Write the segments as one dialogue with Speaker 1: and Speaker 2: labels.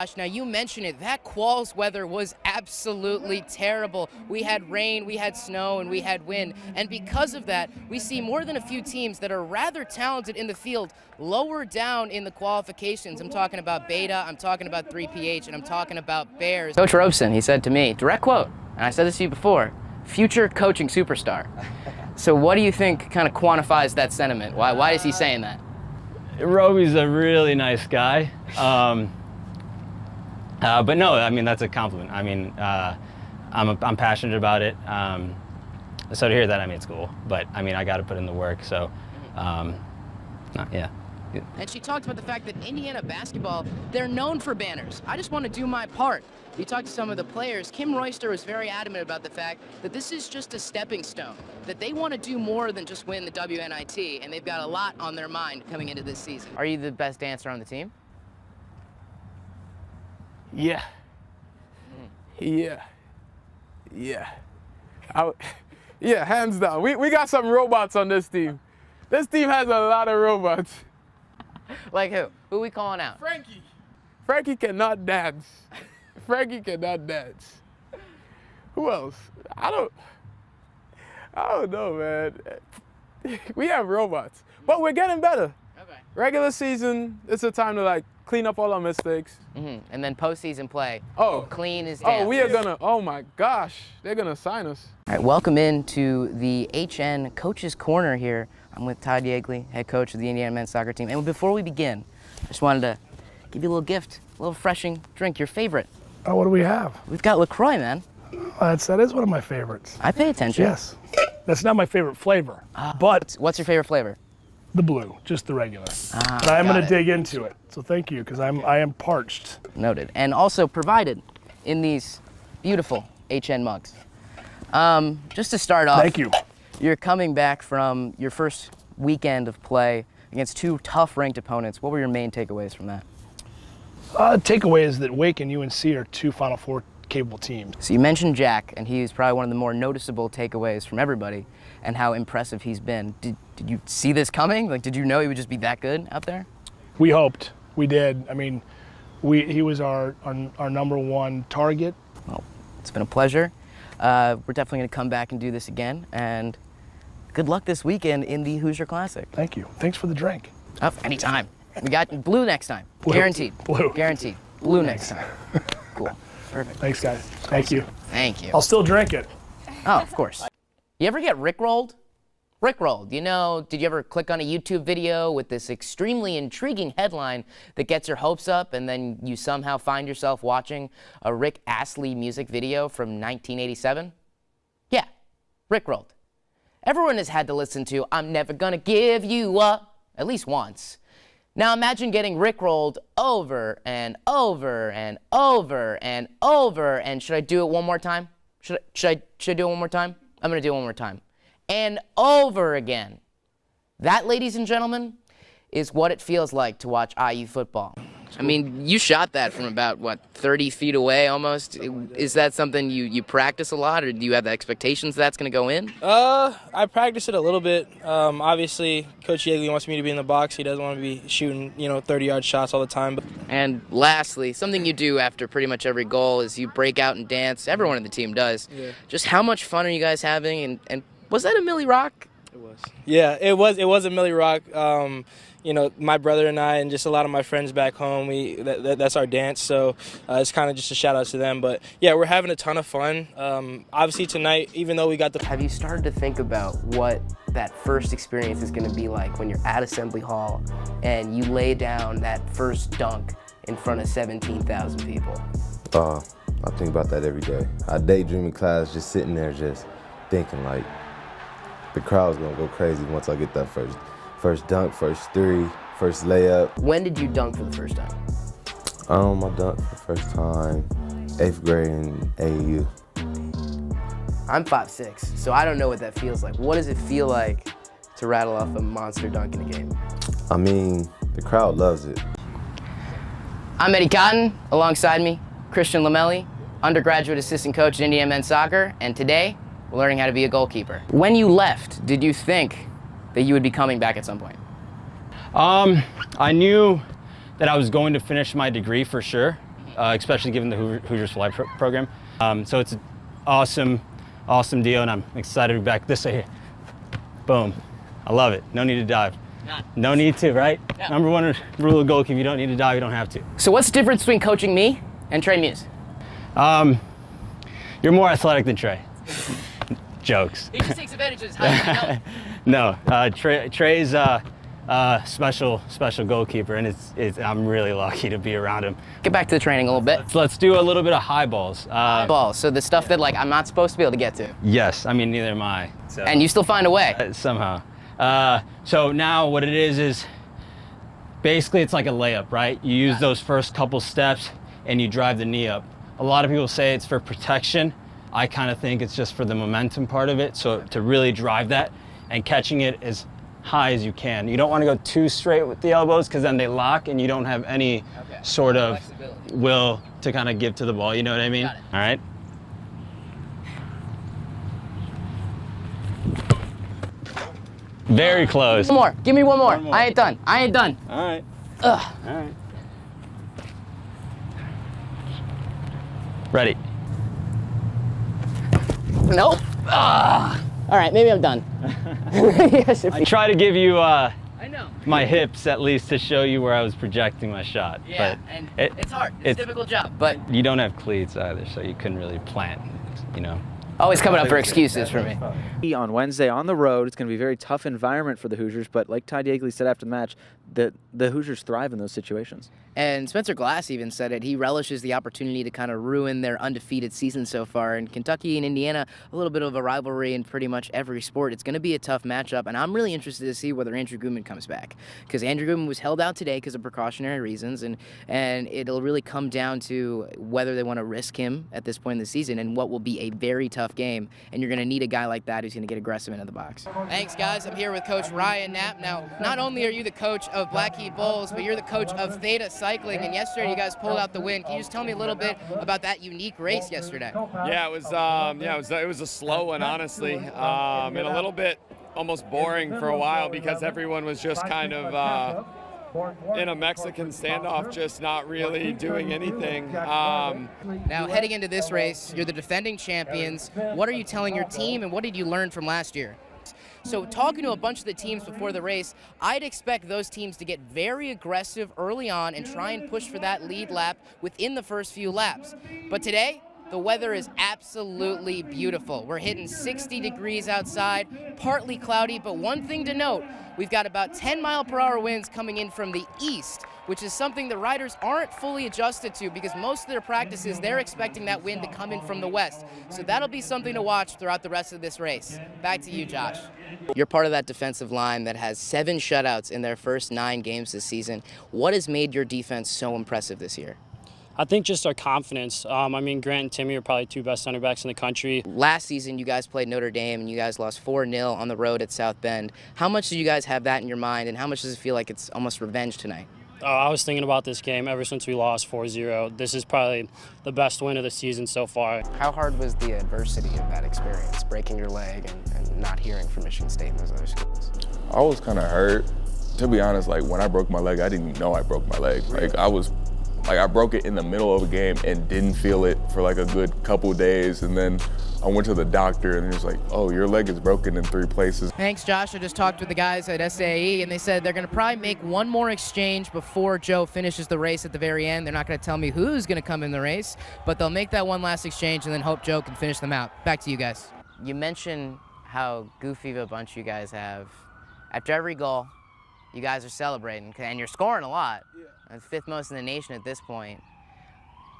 Speaker 1: Gosh, now you mentioned it, that Qualls weather was absolutely terrible. We had rain, we had snow, and we had wind. And because of that, we see more than a few teams that are rather talented in the field lower down in the qualifications. I'm talking about Beta, I'm talking about 3PH, and I'm talking about Bears. Coach Robeson, he said to me, direct quote, and I said this to you before, future coaching superstar. So what do you think kind of quantifies that sentiment? Why is he saying that?
Speaker 2: Roby's a really nice guy. But no, I mean, that's a compliment. I mean, I'm passionate about it. So to hear that, I mean, it's cool. But I mean, I got to put in the work. So, yeah.
Speaker 1: And she talked about the fact that Indiana basketball, they're known for banners. I just want to do my part. You talked to some of the players. Kim Royster was very adamant about the fact that this is just a stepping stone, that they want to do more than just win the WNIT, and they've got a lot on their mind coming into this season. Are you the best dancer on the team?
Speaker 3: Yeah. Yeah. Yeah, hands down. We got some robots on this team. This team has a lot of robots.
Speaker 1: Like who? Who are we calling out?
Speaker 3: Frankie. Frankie cannot dance. Frankie cannot dance. Who else? I don't know, man. We have robots, but we're getting better.
Speaker 1: Okay.
Speaker 3: Regular season, it's a time to like clean up all our mistakes.
Speaker 1: And then postseason play.
Speaker 3: Oh.
Speaker 1: Clean as dance.
Speaker 3: Oh, we are gonna, oh my gosh, they're gonna sign us.
Speaker 1: All right, welcome into the HN Coach's Corner here. I'm with Todd Yeagley, head coach of the Indiana men's soccer team. And before we begin, I just wanted to give you a little gift, a little refreshing drink, your favorite.
Speaker 4: Oh, what do we have?
Speaker 1: We've got LaCroix, man.
Speaker 4: That is one of my favorites.
Speaker 1: I pay attention.
Speaker 4: Yes. That's not my favorite flavor, but
Speaker 1: What's your favorite flavor?
Speaker 4: the blue, just the regular. But I'm going to dig into it. So thank you, because I am parched.
Speaker 1: Noted. And also provided in these beautiful HN mugs. Just to start off.
Speaker 4: Thank you.
Speaker 1: You're coming back from your first weekend of play against two tough ranked opponents. What were your main takeaways from that?
Speaker 4: Takeaway is that Wake and UNC are two Final Four capable teams.
Speaker 1: So you mentioned Jack, and he's probably one of the more noticeable takeaways from everybody, and how impressive he's been. Did you see this coming? Like, did you know he would just be that good out there?
Speaker 4: We hoped. We did. I mean, he was our number one target.
Speaker 1: Well, it's been a pleasure. We're definitely going to come back and do this again, and good luck this weekend in the Hoosier Classic.
Speaker 4: Thank you. Thanks for the drink.
Speaker 1: Oh, anytime. We got blue next time.
Speaker 4: Blue.
Speaker 1: Guaranteed.
Speaker 4: Blue.
Speaker 1: Guaranteed. Blue next time. Cool. Perfect.
Speaker 4: Thanks, guys. Thank you.
Speaker 1: Thank you.
Speaker 4: I'll still drink it.
Speaker 1: Oh, of course. You ever get rickrolled? Rickrolled, you know, did you ever click on a YouTube video with this extremely intriguing headline that gets your hopes up, and then you somehow find yourself watching a Rick Astley music video from 1987? Yeah, rickrolled. Everyone has had to listen to I'm Never Gonna Give You Up at least once. Now imagine getting rickrolled over and over and over and over, and should I do it one more time? Should I do it one more time? I'm gonna do it one more time. And over again. That, ladies and gentlemen, is what it feels like to watch IU football. I mean, you shot that from about, 30 feet away almost? Is that something you practice a lot, or do you have the expectations that's going to go in?
Speaker 5: I practice it a little bit. Obviously, Coach Yeagley wants me to be in the box. He doesn't want to be shooting, 30-yard shots all the time.
Speaker 1: And lastly, something you do after pretty much every goal is you break out and dance. Everyone on the team does.
Speaker 5: Yeah.
Speaker 1: Just how much fun are you guys having? And was that a Millie Rock?
Speaker 5: It was. Yeah, it was a Millie Rock. My brother and I and just a lot of my friends back home, that's our dance. So it's kind of just a shout out to them. But yeah, we're having a ton of fun. Obviously tonight, even though we got the...
Speaker 1: Have you started to think about what that first experience is going to be like when you're at Assembly Hall and you lay down that first dunk in front of 17,000 people?
Speaker 6: I think about that every day. I daydream in class, just sitting there, just thinking like the crowd's gonna go crazy once I get that first dunk, first three, first layup.
Speaker 1: When did you dunk for the first time?
Speaker 6: I dunked for the first time, 8th grade in AAU.
Speaker 1: I'm 5'6", so I don't know what that feels like. What does it feel like to rattle off a monster dunk in a game?
Speaker 6: I mean, the crowd loves it.
Speaker 1: I'm Eddie Cotton. Alongside me, Christian Lamelli, undergraduate assistant coach at Indiana men's soccer, and today we're learning how to be a goalkeeper. When you left, did you think that you would be coming back at some point?
Speaker 2: I knew that I was going to finish my degree for sure. especially given the Hoosiers Fly program. So it's an awesome deal, and I'm excited to be back. This right here, boom, I love it. No need to dive. No need to, right?
Speaker 1: Yeah.
Speaker 2: Number one rule of goalkeeping: you don't need to dive. You don't have to.
Speaker 1: So what's the difference between coaching me and Trey Muse?
Speaker 2: You're more athletic than Trey. Jokes.
Speaker 1: He just takes advantage of his height.
Speaker 2: No, Trey's special goalkeeper, and I'm really lucky to be around him.
Speaker 1: Get back to the training a little bit.
Speaker 2: So let's do a little bit of high balls.
Speaker 1: Ball. So the stuff that like I'm not supposed to be able to get to.
Speaker 2: Yes, I mean neither am I. So.
Speaker 1: And you still find a way.
Speaker 2: Somehow. So now what it is basically it's like a layup, right? You use those first couple steps and you drive the knee up. A lot of people say it's for protection. I kind of think it's just for the momentum part of it. So to really drive that and catching it as high as you can. You don't want to go too straight with the elbows because then they lock and you don't have any sort of will to kind of give to the ball. You know what I mean? All right. Very close.
Speaker 1: One more. Give me one more. I ain't done. I ain't done.
Speaker 2: All right.
Speaker 1: Ugh.
Speaker 2: All right. Ready.
Speaker 1: Nope. All right, maybe I'm done. Yes,
Speaker 2: I try to give you
Speaker 1: I know.
Speaker 2: my hips at least to show you where I was projecting my shot.
Speaker 1: Yeah,
Speaker 2: but
Speaker 1: and it's hard. It's a difficult job, but
Speaker 2: you don't have cleats either, so you couldn't really plant, you know.
Speaker 1: always coming up for excuses for me.
Speaker 7: On Wednesday on the road, it's going to be a very tough environment for the Hoosiers, but like Ty Dagley said after the match, the Hoosiers thrive in those situations.
Speaker 1: And Spencer Glass even said it. He relishes the opportunity to kind of ruin their undefeated season so far. And Kentucky and Indiana, a little bit of a rivalry in pretty much every sport. It's going to be a tough matchup, and I'm really interested to see whether Andrew Gutman comes back. Because Andrew Gutman was held out today because of precautionary reasons, and it'll really come down to whether they want to risk him at this point in the season and what will be a very tough game. And you're going to need a guy like that who's going to get aggressive into the box. Thanks, guys. I'm here with Coach Ryan Knapp. Now, not only are you the coach of Blackheath Bulls, but you're the coach of Theta Cycling, and yesterday you guys pulled out the win. Can you just tell me a little bit about that unique race yesterday?
Speaker 3: Yeah, it was a slow one, honestly, and a little bit almost boring for a while because everyone was just kind of in a Mexican standoff, just not really doing anything.
Speaker 1: Now, heading into this race, you're the defending champions. What are you telling your team, and what did you learn from last year? So talking to a bunch of the teams before the race, I'd expect those teams to get very aggressive early on and try and push for that lead lap within the first few laps. But today, the weather is absolutely beautiful. We're hitting 60 degrees outside, partly cloudy, but one thing to note, we've got about 10-mile-per-hour winds coming in from the east, which is something the riders aren't fully adjusted to because most of their practices, they're expecting that wind to come in from the west. So that'll be something to watch throughout the rest of this race. Back to you, Josh. You're part of that defensive line that has 7 shutouts in their first 9 games this season. What has made your defense so impressive this year?
Speaker 8: I think just our confidence. I mean, Grant and Timmy are probably 2 best center backs in the country.
Speaker 1: Last season, you guys played Notre Dame, and you guys lost 4-0 on the road at South Bend. How much do you guys have that in your mind, and how much does it feel like it's almost revenge tonight?
Speaker 8: I was thinking about this game ever since we lost 4-0. This is probably the best win of the season so far.
Speaker 9: How hard was the adversity of that experience, breaking your leg and not hearing from Michigan State and those other schools?
Speaker 10: I was kind of hurt. To be honest, like when I broke my leg, I didn't even know I broke my leg. I broke it in the middle of a game and didn't feel it for like a good couple days. And then I went to the doctor and he was like, oh, your leg is broken in 3 places.
Speaker 1: Thanks, Josh. I just talked with the guys at SAE, and they said they're going to probably make one more exchange before Joe finishes the race at the very end. They're not going to tell me who's going to come in the race, but they'll make that one last exchange and then hope Joe can finish them out. Back to you guys. You mentioned how goofy of a bunch you guys have. After every goal, you guys are celebrating, and you're scoring a lot. Yeah. 5th most in the nation at this point.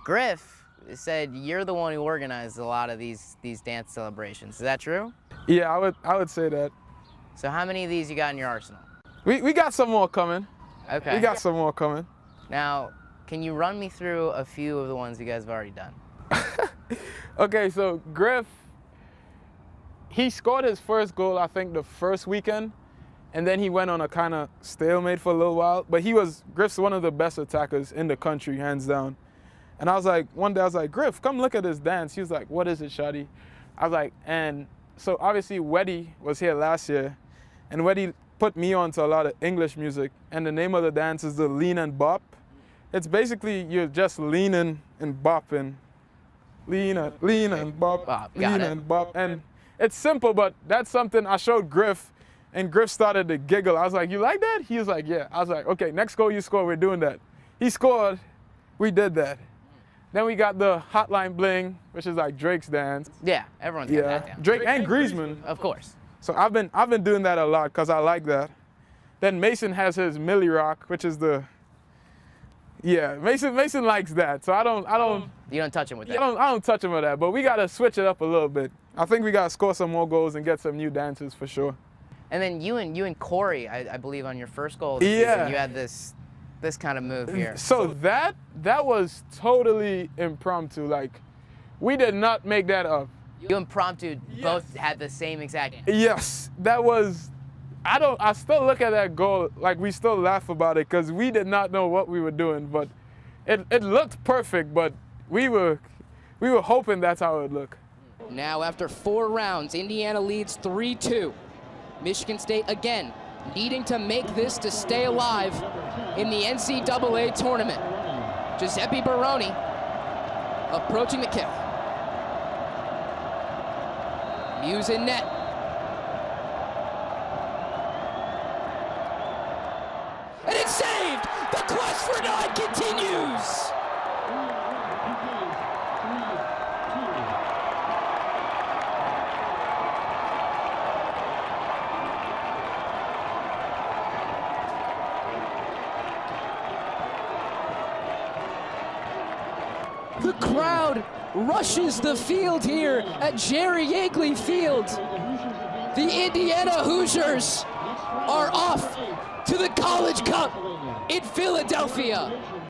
Speaker 1: Griff said you're the one who organized a lot of these dance celebrations. Is that true?
Speaker 3: Yeah, I would say that.
Speaker 1: So how many of these you got in your arsenal?
Speaker 3: We got some more coming.
Speaker 1: Okay.
Speaker 3: We got some more coming.
Speaker 1: Now, can you run me through a few of the ones you guys have already done?
Speaker 3: Okay, so Griff, he scored his first goal, I think, the first weekend. And then he went on a kind of stalemate for a little while. But Griff's one of the best attackers in the country, hands down. And one day I was like, Griff, come look at this dance. He was like, what is it, Shotty? I was like, and so obviously Weddy was here last year. And Weddy put me on to a lot of English music. And the name of the dance is the Lean and Bop. It's basically you're just leaning and bopping. Lean and bop,
Speaker 1: Got
Speaker 3: lean
Speaker 1: it.
Speaker 3: and bop. And it's simple, but that's something I showed Griff, and Griff started to giggle. I was like, you like that? He was like, yeah. I was like, okay, next goal you score, we're doing that. He scored, we did that. Then we got the hotline bling, which is like Drake's dance.
Speaker 1: Yeah, everyone's got that
Speaker 3: Yeah,
Speaker 1: down.
Speaker 3: Drake and Griezmann.
Speaker 1: Of course.
Speaker 3: So I've been doing that a lot because I like that. Then Mason has his Millie Rock, which is the, yeah, Mason likes that. So I don't
Speaker 1: You don't touch him with that.
Speaker 3: I don't touch him with that. But we gotta switch it up a little bit. I think we gotta score some more goals and get some new dances for sure.
Speaker 1: And then you and Corey, I believe on your first goal of the
Speaker 3: Yeah.
Speaker 1: season, you had this kind of move here.
Speaker 3: So that was totally impromptu. Like, we did not make that up.
Speaker 1: You impromptu both had the same exact.
Speaker 3: Yes, that was. I still look at that goal like we still laugh about it because we did not know what we were doing, but it looked perfect. But we were hoping that's how it would look.
Speaker 11: Now, after 4 rounds, Indiana leads 3-2. Michigan State again needing to make this to stay alive in the NCAA tournament. Giuseppe Baroni approaching the kick. Muse in net. And it's saved! The quest for 9 continues! The crowd rushes the field here at Jerry Yeagley Field. The Indiana Hoosiers are off to the College Cup in Philadelphia.